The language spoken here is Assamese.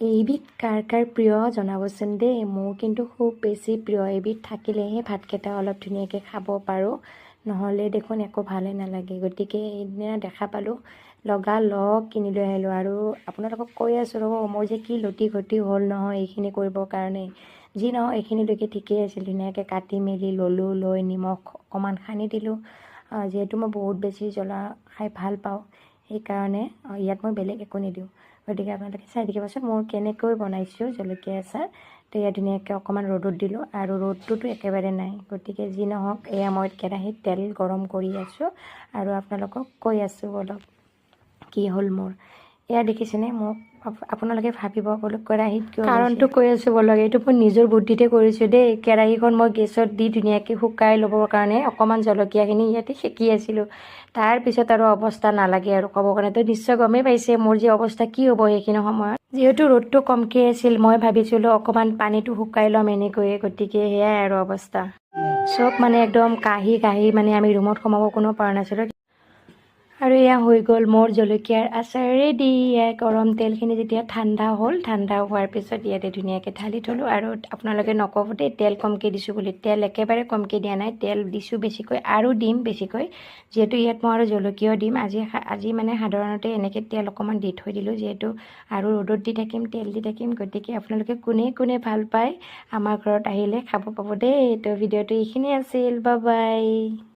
এইবিধ কাৰ কাৰ প্ৰিয় জনাবচোন দেই। মোৰ কিন্তু খুব বেছি প্ৰিয়। এইবিধ থাকিলেহে ভাতকেইটা অলপ ধুনীয়াকৈ খাব পাৰোঁ, নহ'লে দেখোন একো ভালেই নালাগে। গতিকে এইদিনা দেখা পালোঁ, লগালগ কিনি লৈ আহিলোঁ। আৰু আপোনালোকক কৈ আছোঁ ৰ'ব, মোৰ যে কি লটি ঘটি হ'ল নহয় এইখিনি কৰিবৰ কাৰণে। যি নহয় এইখিনিলৈকে ঠিকেই আছিল, ধুনীয়াকৈ কাটি মেলি ল'লোঁ, লৈ নিমখ অকণমান সানি দিলোঁ। যিহেতু মই বহুত বেছি জ্বলা খাই ভাল পাওঁ, সেইকাৰণে ইয়াত মই বেলেগ একো নিদিওঁ। গতিকে আপোনালোকে চাই থাকিবচোন মোৰ কেনেকৈ বনাইছোঁ জলকীয়া আচাৰ। তো ইয়াত ধুনীয়াকৈ অকণমান ৰ'দত দিলোঁ, আৰু ৰ'দটোতো একেবাৰে নাই। গতিকে যি নহওক, এয়া মই কেৰাহীত তেল গৰম কৰি আছোঁ আৰু আপোনালোকক কৈ আছোঁ অলপ কি হ'ল মোৰ। এয়া দেখিছেনে, মোক আপোনালোকে ভাবিব বোলো কেৰাহীত কিয়, কাৰণটো কৈ আছোঁ বলক। এইটো মই নিজৰ বুদ্ধিতে কৰিছোঁ দেই। কেৰাহীখন মই গেছত দি ধুনীয়াকৈ শুকাই ল'বৰ কাৰণে অকণমান জলকীয়াখিনি ইয়াতে সেকি আছিলোঁ। তাৰপিছত আৰু অৱস্থা নালাগে আৰু ক'ব কাৰণে। তো নিশ্চয় গমেই পাইছে মোৰ যে অৱস্থা কি হ'ব সেইখিনি সময়ত। যিহেতু ৰ'দটো কমকৈ আছিল, মই ভাবিছিলোঁ অকণমান পানীটো শুকাই ল'ম এনেকৈয়ে। গতিকে সেয়াই আৰু অৱস্থা। চব মানে একদম কাঢ়ি কাঢ়ি মানে আমি ৰুমত সোমাব কোনো পৰা নাছিলোঁ। আৰু এয়া হৈ গ'ল মোৰ জলকীয়াৰ আচাৰ ৰেডি। এয়া গৰম তেলখিনি যেতিয়া ঠাণ্ডা হ'ল, ঠাণ্ডা হোৱাৰ পিছত ইয়াতে ধুনীয়াকৈ ঢালি থ'লোঁ। আৰু আপোনালোকে নক'ব দেই তেল কমকৈ দিছোঁ বুলি, তেল একেবাৰে কমকৈ দিয়া নাই, তেল দিছোঁ বেছিকৈ আৰু দিম বেছিকৈ। যিহেতু ইয়াত মই আৰু জলকীয়াও দিম। আজি মানে সাধাৰণতে এনেকৈ তেল অকণমান দি থৈ দিলোঁ, যিহেতু আৰু ৰ'দত দি থাকিম, তেল দি থাকিম। গতিকে আপোনালোকে কোনে কোনে ভাল পায় আমাৰ ঘৰত আহিলে খাব পাব দেই। তো ভিডিঅ'টো এইখিনিয়ে আছিল, বাই বাই।